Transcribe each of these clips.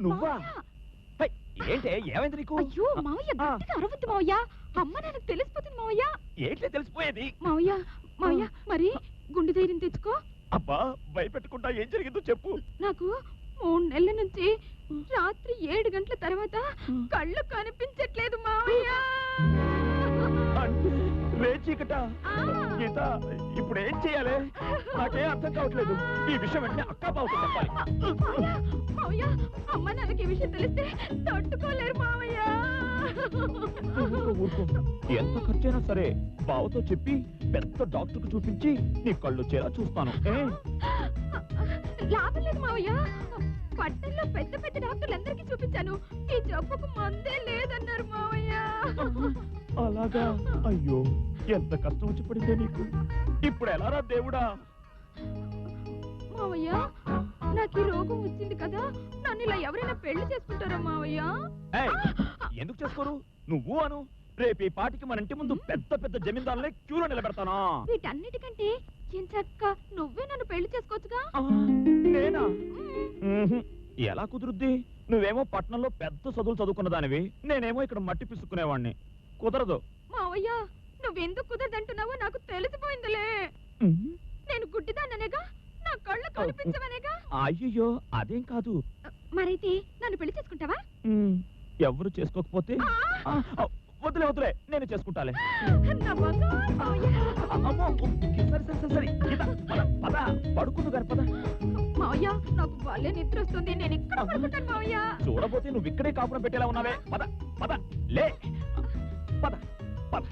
నువ్వా? ఏంటే ఏమైంది నీకు? అయ్యో మావయ్య గట్టిగా అరవద్దు మావయ్య, అమ్మ నాకు తెలిసిపోతుంది మావయ్య. ఏంటి తెలిసిపోయేది? మావయ్య మావయ్య మరి గుండె ధైర్యం తెచ్చుకో. అబ్బా భయపెట్టుకుంటా, ఏం జరిగిందో చెప్పు. నాకు 3 నెలల నుంచి రాత్రి 7 గంటల తర్వాత కళ్ళు కనిపించట్లేదు మావయ్య. రేచీకట గీత, ఇప్పుడు ఏం చెయ్యాలి? నాకేం అర్థం కావట్లేదు. ఈ విషయం వెంటనే అక్కా బావకు చెప్పాలి. మావయ్య అమ్మ నాన్నకి ఈ విషయం తెలిస్తే తట్టుకోలేరు మావయ్య. ఎంత ఖర్చైనా సరే బావతో చెప్పి పెద్ద డాక్టర్ కు చూపించి నీ కళ్ళు వచ్చేలా చూస్తాను. లాభం లేదు మావయ్య, పట్టణంలో పెద్ద పెద్ద డాక్టర్లందరికీ చూపించాను, ఈ జబ్బుకు మందే లేదన్నారు మావయ్య. అలాగా? అయ్యో ఎంత కష్టం వచ్చి పడిందే నీకు. ఇప్పుడు ఎలారా దేవుడా? మావయ్య నాకు ఈ రోగం వచ్చింది కదా, నన్ను ఇలా ఎవరైనా పెళ్లి చేసుకుంటారా మావయ్య? ఎందుకు చేసుకోరు? నువ్వు అను, రేపు ఈ పాటికి మన ఇంటి ముందు పెద్ద పెద్ద జమీందారులే క్యూలో నిలబెడతానా? వీటన్నిటికంటే ఎంచక్క నువ్వే నన్ను పెళ్లి చేసుకోవచ్చుగా. నేనా? ఎలా కుదురుద్ది? నువ్వేమో పట్నంలో పెద్ద చదువులు చదువుకున్న దానివి, నేనేమో ఇక్కడ మట్టి పిసుకునేవాడిని. కుదరదు. మావయ్య నువ్వెందుకు కుదరదంటున్నావో నాకు తెలిసిపోయిందిలే. నేను గుడ్డిదాన్ననేగా, నా కళ్ళు కనిపించవనేగా. అయ్యో అదేం కాదు. మరైతే నన్ను పెళ్లి చేసుకుంటావా? ఎవరు చేసుకోకపోతే వదిలే వదిలే, నేను చేసుకుంటాలే. పడుకుందు గారి పద. మావయ్య నాకు భలే నిద్ర వస్తుంది, నేను ఇక్కడ పడుకుంటాను మావయ్య. చూడబోతే నువ్వు ఇక్కడే కాపురం పెట్టేలా ఉన్నావే. పద పద లే, పద పద.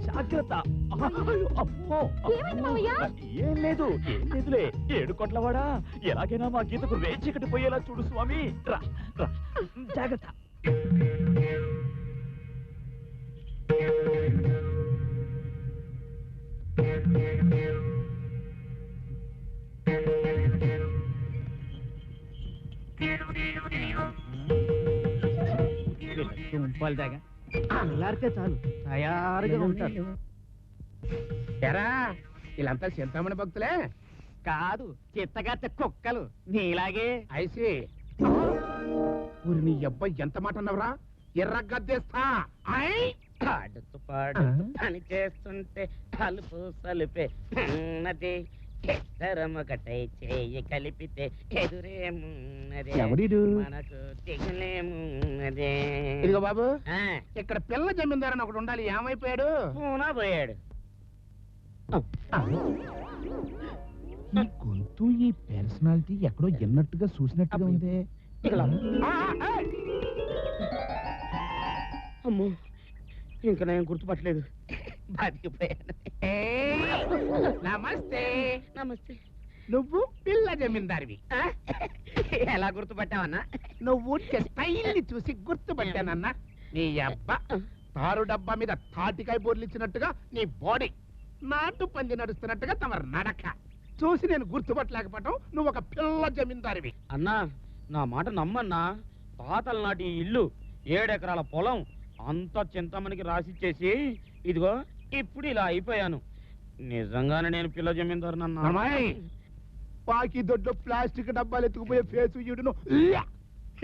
జాగ్రత్త. ఏం లేదు ఏం లేదులే, 7 కోట్లవాడా. ఎలాగైనా మా గీతకు రేచీకటి పోయేలా చూడు స్వామి. రా రా, జాగ్రత్త. తుంపాలిదాగా అల్లారితే చాలు తయారుగా ఉంటారు. ఎరా వీళ్ళంతా చింతామణి భక్తులే కాదు, చిత్తగత్త కుక్కలు నీలాగే. ఐసి ఊరి నీ అబ్బాయి ఎంత మాట అన్నవరా? ఎర్ర గద్దేస్తా. పాడుతూ పాడుతూ పని చేస్తుంటే కలుపు సలుపే ఉన్నది, ఇద్దరమొకటై చేయి కలిపితే ఎదురేమున్నది, మనకు దిగులేమున్నది. ఇదిగో బాబు, ఇక్కడ పిల్ల జమీందారని ఒకడు ఉండాలి, ఏమైపోయాడు? పూనా పోయాడు. ఈ గొంతు ఈ పర్సనాలిటీ ఎక్కడో ఎన్నట్టుగా చూసినట్టుగా ఉంది. అమ్మో ఇంకా నేను గుర్తుపట్టలేదు, బతికిపోయాను. నమస్తే. నమస్తే. నువ్వు పిల్ల జమీందారివి. ఎలా గుర్తుపట్టావన్నా? నువ్వు స్టైల్ చూసి గుర్తుపట్టానన్నా. నీ అబ్బా తారు డబ్బా మీద తాటికాయ బోర్లిచ్చినట్టుగా నీ బాడీ, నాటు పంది నడుస్తున్నట్టుగా తమ నడక చూసి నేను గుర్తుపట్టలేకపోవటం. నువ్వు ఒక పిల్ల జమీందారివి. అన్నా నా మాట నమ్మన్నా, తాతల నాటి ఇల్లు, 7 ఎకరాల పొలం అంతా చింతమనికి రాసిచ్చేసి ఇదిగో ఇప్పుడు ఇలా అయిపోయాను. నిజంగానే నేను పిల్ల జమీందారునన్నా. పాకి దొడ్లో ప్లాస్టిక్ డబ్బాలు ఎత్తుకుపోయే ఫేసు ఈడును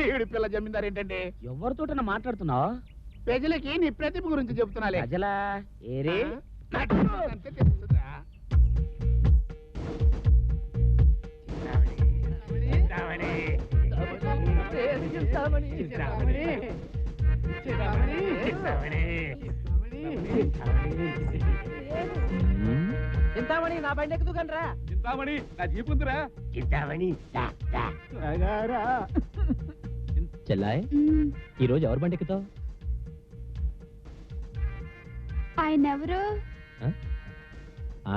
ఈడు పిల్ల జమీందారు ఏంటంటే? ఎవరితోటన్నా మాట్లాడుతున్నావు? ప్రజలకి నీ ప్రతిభ గురించి చెప్తున్నాలే. ప్రజలా ఏరే అంతే తెలుస్తుందా? చింతామణి నా బండి ఎక్కుతూ కనరా. చింతామణి నా జీపు ఉందిరా. చింతామణి చెల్లాయ్, ఈరోజు ఎవరు బండి ఎక్కుతావు? ఆయన ఎవరు?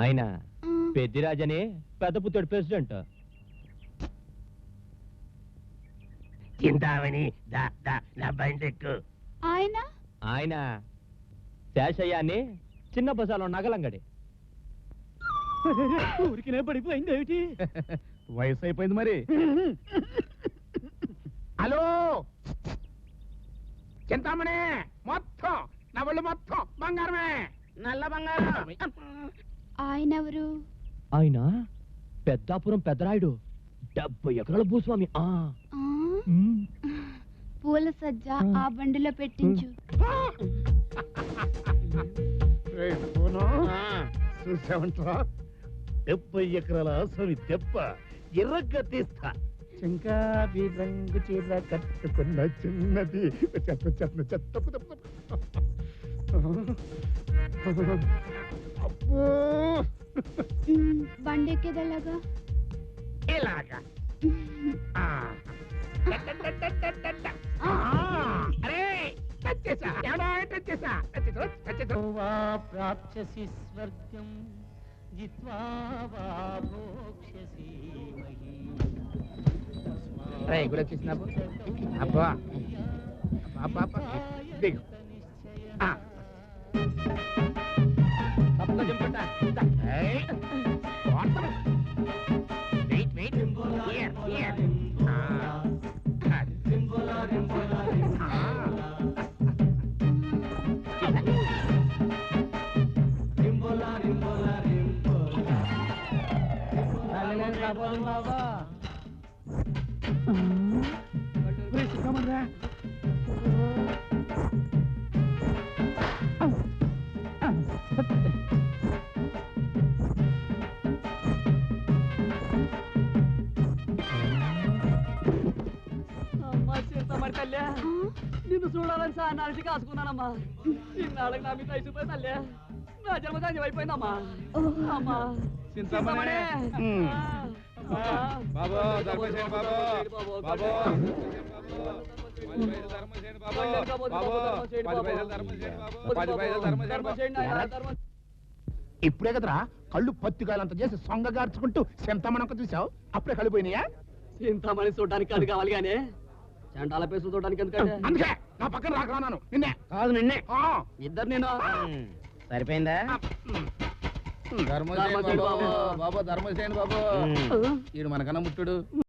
ఆయన పెద్దిరాజని, పెద్ద పుత్తడి ప్రెసిడెంట్. చింతామణి నా బండి ఎక్కు. ఆయన ఆయన శేషయ్యాన్ని, చిన్న బజార్లో నగలంగడి. ఊరికినే పడిపోయింది ఏమిటి? వయసు అయిపోయింది మరి. హలో చింతామణి, మొత్తం నా వాళ్ళు మొత్తం బంగారమే, నల్ల బంగారం. ఆయన ఎవరు? ఆయన పెద్దాపురం పెద్దరాయుడు, 70 ఎకరాల భూస్వామి ఆ, పూల సజ్జ ఆ బండిలో పెట్టించు. రేయ్ సోను, ఆ, చూసావంట్రా 70 ఎకరాల ఆసామి దెబ్బ ఎర్రగా తీస్తా. చెంగావి రంగు చీర కట్టుకున్న చిన్నది చెత్త చెత్త చెత్త అబ్బో బండి ఎక్కేదలాగా. ఇలాగా ఆ. అరే టచ్ చేసా ఎవడా టచ్ చేసా ప్రాప్స్యసి స్వర్గం జిత్వా వా భోక్ష్యసి మహీ. కూడా వచ్చేసినావు అబ్బా అబ్బా అబ్బా దిగు ఆ. తప్పకుండా దింపండి. ఏయ్, water. Wait wait here here ఆ. అది. ఆ. బాబా అమ్మా సీతమ్మడి తల్లి, నిన్ను చూడాలని సార్ నాటి కాసుకున్నానమ్మా. ఇన్నాళ్ళకి నా మీద అయిపోయి తల్లి, నా జన్మదాన్యం అయిపోయిందమ్మా. అమ్మా చింతమనే బాబు ధర్మసేన బాబు బాబు ఇప్పుడే కదరా కళ్ళు పత్తికాయలంత చేసి సొంగగార్చుకుంటూ సింతమనొక్క చూసావు, అప్పుడే కళ్ళు పోయినాయా? చింతమని చూడడానికి కాదు కావాలి గానీ చండాల పేసు చూడడానికి ఎందుకంటే అందుకే నా పక్కన రాకరానాను నిన్నే కాదు నిన్నే. ఆ. ఇద్దరు నేను సరిపోయిందా? ధర్మసేన బాబు బాబు ధర్మసేన బాబు ఈడు మనకన్నా ముట్టుడు